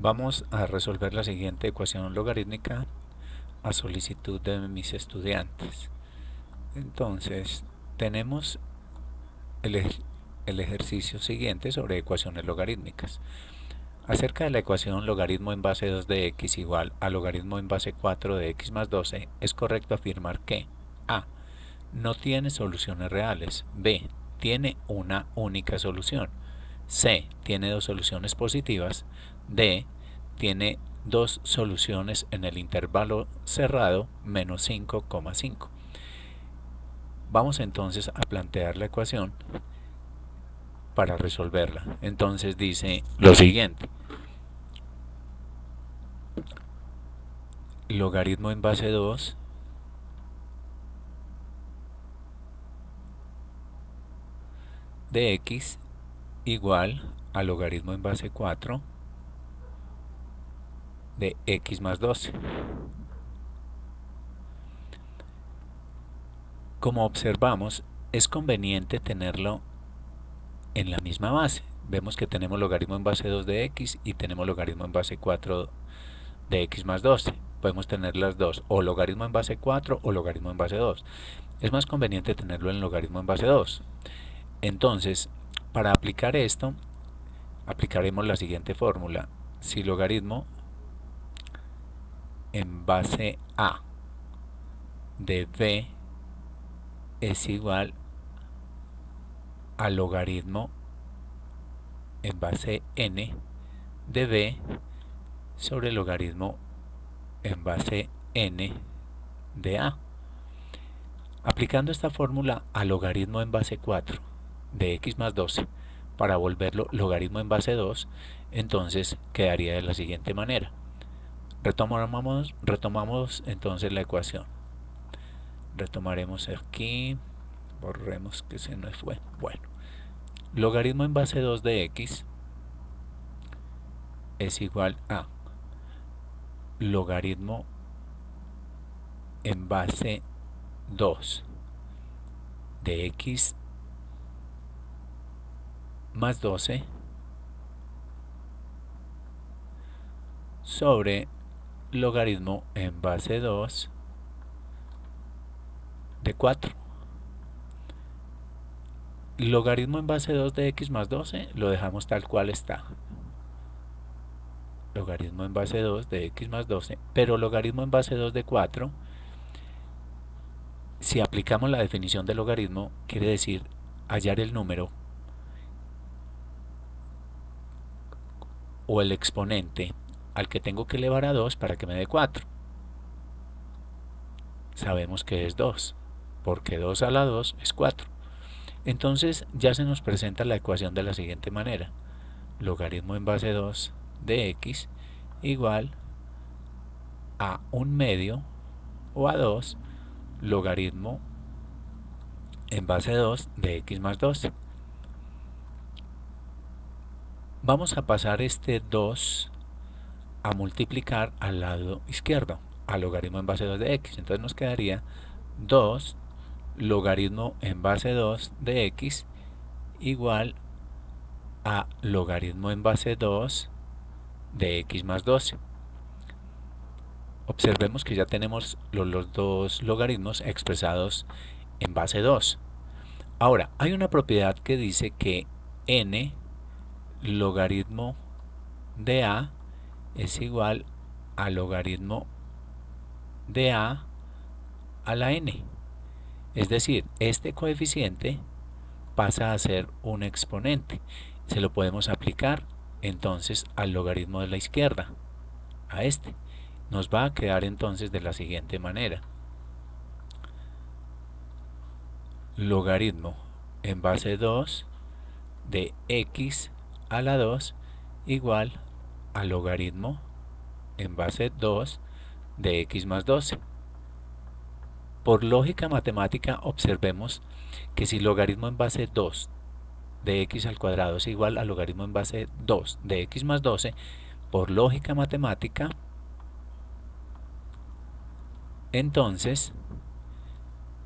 Vamos a resolver la siguiente ecuación logarítmica a solicitud de mis estudiantes. Entonces, tenemos el ejercicio siguiente sobre ecuaciones logarítmicas. Acerca de la ecuación logaritmo en base 2 de x igual a logaritmo en base 4 de x más 12, es correcto afirmar que a. No tiene soluciones reales. B. Tiene una única solución. C. Tiene dos soluciones positivas. D. Tiene dos soluciones en el intervalo cerrado menos 5,5. Vamos entonces a plantear la ecuación para resolverla. Entonces dice lo siguiente. Logaritmo en base 2 de x igual a logaritmo en base 4 de x más 12. Como observamos, es conveniente tenerlo en la misma base. Vemos que tenemos logaritmo en base 2 de x y tenemos logaritmo en base 4 de x más 12. Podemos tener las dos, o logaritmo en base 4 o logaritmo en base 2. Es más conveniente tenerlo en logaritmo en base 2. Entonces, para aplicar esto, aplicaremos la siguiente fórmula. Si logaritmo en base a de b es igual a logaritmo en base n de b sobre logaritmo en base n de a. Aplicando esta fórmula a logaritmo en base 4 de x más 12 para volverlo logaritmo en base 2, entonces quedaría de la siguiente manera. Retomamos entonces la ecuación. Retomaremos aquí, borremos que se nos fue. Bueno, logaritmo en base 2 de x es igual a logaritmo en base 2 de x más 12 sobre logaritmo en base 2 de 4. Logaritmo en base 2 de x más 12 lo dejamos tal cual está. Logaritmo en base 2 de x más 12, pero logaritmo en base 2 de 4, si aplicamos la definición de logaritmo, quiere decir hallar el número o el exponente al que tengo que elevar a 2 para que me dé 4. Sabemos que es 2, porque 2 a la 2 es 4. Entonces ya se nos presenta la ecuación de la siguiente manera. Logaritmo en base 2 de x igual a 1 medio o a 2 logaritmo en base 2 de x más 12. Vamos a pasar este 2 a multiplicar al lado izquierdo, al logaritmo en base 2 de x. Entonces nos quedaría 2 logaritmo en base 2 de x igual a logaritmo en base 2 de x más 12. Observemos que ya tenemos los dos logaritmos expresados en base 2. Ahora, hay una propiedad que dice que n logaritmo de a es igual a logaritmo de a la n. Es decir, este coeficiente pasa a ser un exponente. Se lo podemos aplicar entonces al logaritmo de la izquierda, a este. Nos va a quedar entonces de la siguiente manera. Logaritmo en base 2 de x a la 2 igual a logaritmo en base 2 de x más 12. Por lógica matemática observemos que si logaritmo en base 2 de x al cuadrado es igual a logaritmo en base 2 de x más 12, por lógica matemática, entonces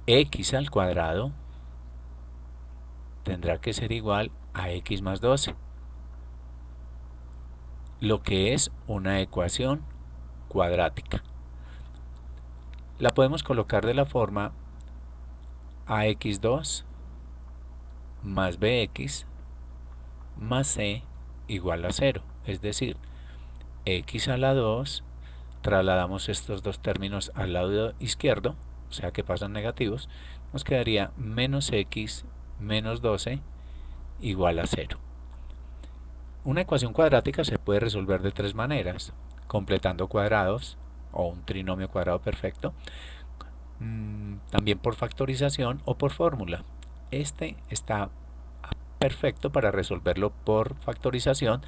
x al cuadrado tendrá que ser igual a x más 12. lo que es una ecuación cuadrática. La podemos colocar de la forma ax2 más bx más c igual a 0. Es decir, x a la 2, trasladamos estos dos términos al lado izquierdo, o sea que pasan negativos, nos quedaría menos x menos 12 igual a 0. Una ecuación cuadrática se puede resolver de tres maneras: completando cuadrados o un trinomio cuadrado perfecto, también por factorización o por fórmula. Este está perfecto para resolverlo por factorización,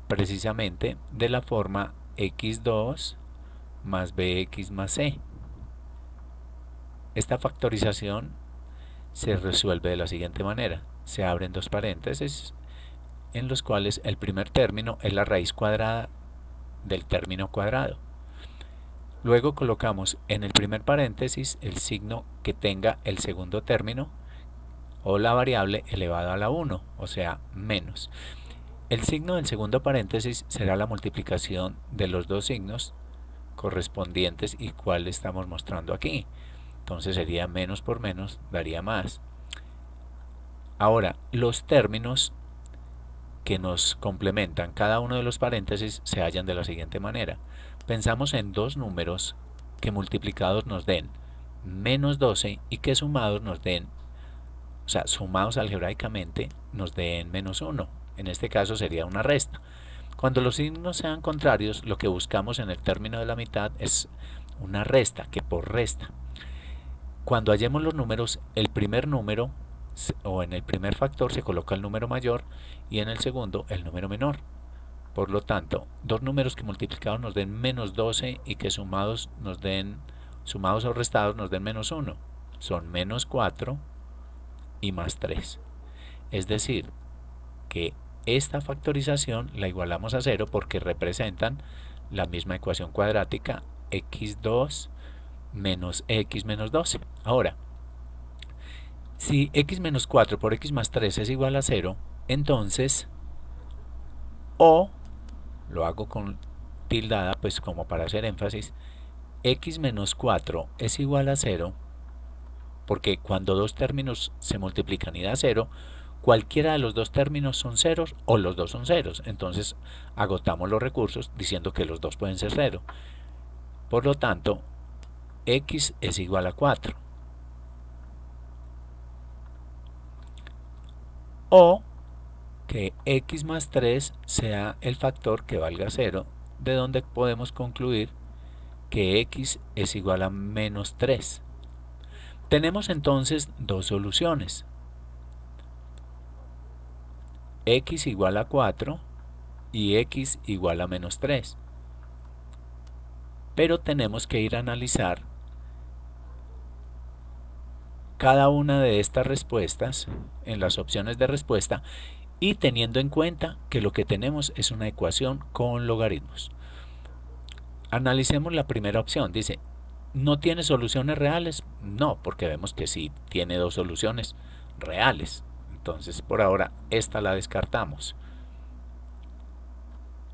precisamente de la forma x2 más bx más c. Esta factorización se resuelve de la siguiente manera: se abren dos paréntesis en los cuales el primer término es la raíz cuadrada del término cuadrado. Luego colocamos en el primer paréntesis el signo que tenga el segundo término o la variable elevada a la 1, o sea, menos. El signo del segundo paréntesis será la multiplicación de los dos signos correspondientes y cuál estamos mostrando aquí. Entonces sería menos por menos, daría más. Ahora, los términos que nos complementan cada uno de los paréntesis se hallan de la siguiente manera. Pensamos en dos números que multiplicados nos den menos 12 y que sumados nos den, o sea, sumados algebraicamente nos den menos 1. En este caso sería una resta. Cuando los signos sean contrarios, lo que buscamos en el término de la mitad es una resta, que por resta. Cuando hallemos los números, el primer número o en el primer factor se coloca el número mayor y en el segundo el número menor. Por lo tanto, dos números que multiplicados nos den menos 12 y que sumados o restados nos den menos 1 son menos 4 y más 3. Es decir, que esta factorización la igualamos a 0 porque representan la misma ecuación cuadrática, x2 menos x menos 12. Ahora, si x menos 4 por x más 3 es igual a 0, entonces o, lo hago con tildada pues como para hacer énfasis, x menos 4 es igual a 0 porque cuando dos términos se multiplican y da 0, cualquiera de los dos términos son ceros o los dos son ceros. Entonces agotamos los recursos diciendo que los dos pueden ser 0. Por lo tanto, x es igual a 4. O que x más 3 sea el factor que valga 0, de donde podemos concluir que x es igual a menos 3. Tenemos entonces dos soluciones: x igual a 4 y x igual a menos 3. Pero tenemos que ir a analizar cada una de estas respuestas en las opciones de respuesta y teniendo en cuenta que lo que tenemos es una ecuación con logaritmos. Analicemos la primera opción. Dice, ¿no tiene soluciones reales? No, porque vemos que sí tiene dos soluciones reales. Entonces, por ahora, esta la descartamos.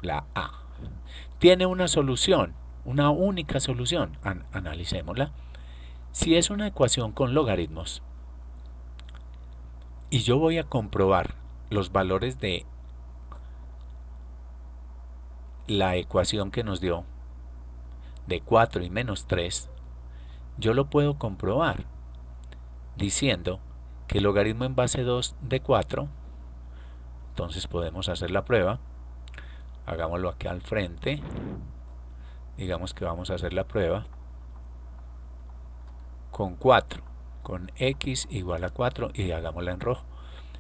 La A. Tiene una solución, una única solución. Analicémosla. Si es una ecuación con logaritmos y yo voy a comprobar los valores de la ecuación que nos dio de 4 y menos 3, yo lo puedo comprobar diciendo que el logaritmo en base 2 de 4, entonces podemos hacer la prueba. Hagámoslo aquí al frente. Digamos que vamos a hacer la prueba con 4, con x igual a 4 y hagámosla en rojo.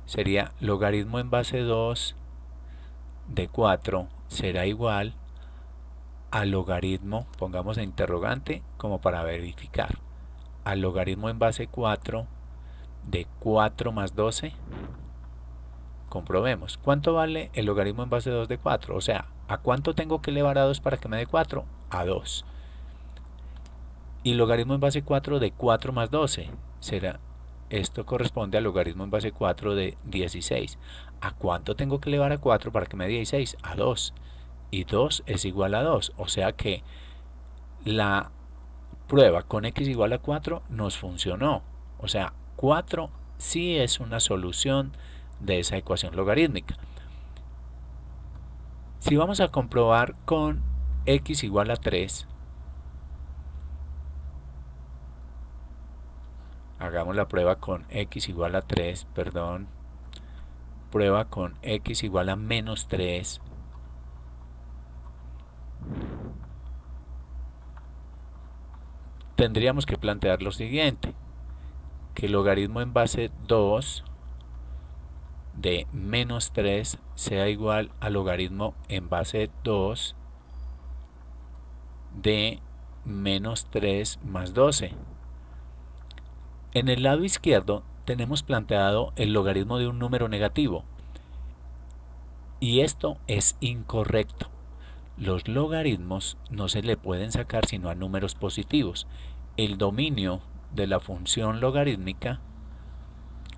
Sería logaritmo en base 2 de 4 será igual al logaritmo, pongamos en interrogante como para verificar, al logaritmo en base 4 de 4 más 12. Comprobemos. ¿Cuánto vale el logaritmo en base 2 de 4? O sea, ¿a cuánto tengo que elevar a 2 para que me dé 4? A 2. Y logaritmo en base 4 de 4 más 12 será, esto corresponde al logaritmo en base 4 de 16. ¿A cuánto tengo que elevar a 4 para que me dé 16? A 2. y 2 es igual a 2. O sea que la prueba con x igual a 4 nos funcionó. O sea, 4 sí es una solución de esa ecuación logarítmica. Si vamos a comprobar con x igual a 3, hagamos la prueba con x igual a 3, perdón, prueba con x igual a menos 3. Tendríamos que plantear lo siguiente, que el logaritmo en base 2 de menos 3 sea igual al logaritmo en base 2 de menos 3 más 12. En el lado izquierdo tenemos planteado el logaritmo de un número negativo y esto es incorrecto. Los logaritmos no se le pueden sacar sino a números positivos. El dominio de la función logarítmica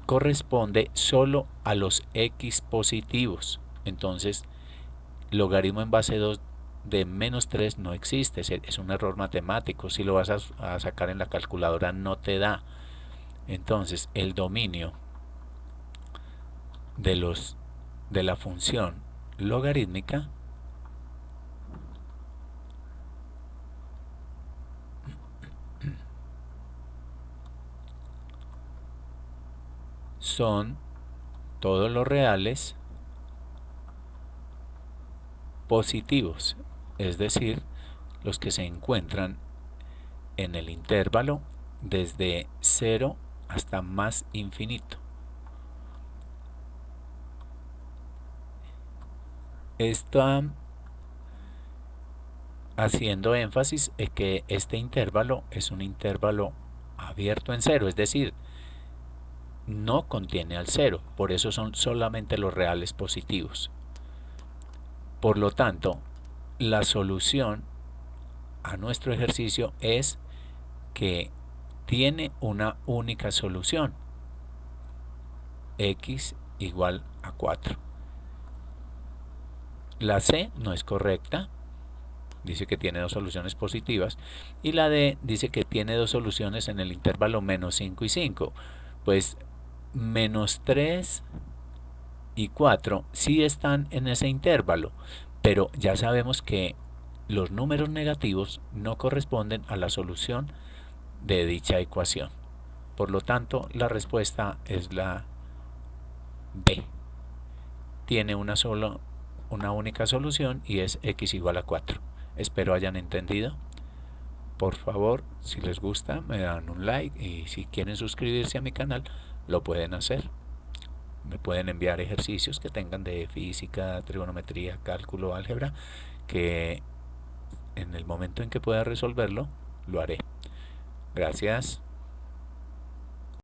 corresponde solo a los x positivos. Entonces, logaritmo en base 2 de menos 3 no existe, es un error matemático. Si lo vas a sacar en la calculadora no te da. Entonces, el dominio de la función logarítmica son todos los reales positivos, es decir, los que se encuentran en el intervalo desde 0 hasta más infinito. Está haciendo énfasis en que este intervalo es un intervalo abierto en 0, es decir, no contiene al 0, por eso son solamente los reales positivos. Por lo tanto, la solución a nuestro ejercicio es que tiene una única solución, x igual a 4. La C no es correcta, dice que tiene dos soluciones positivas, y la D dice que tiene dos soluciones en el intervalo menos 5 y 5. Pues menos 3 y 4 sí están en ese intervalo, pero ya sabemos que los números negativos no corresponden a la solución de dicha ecuación. Por lo tanto, la respuesta es la B. Tiene una única solución y es x igual a 4. Espero hayan entendido. Por favor, si les gusta, me dan un like y si quieren suscribirse a mi canal, lo pueden hacer. Me pueden enviar ejercicios que tengan de física, trigonometría, cálculo, álgebra, que en el momento en que pueda resolverlo, lo haré. Gracias.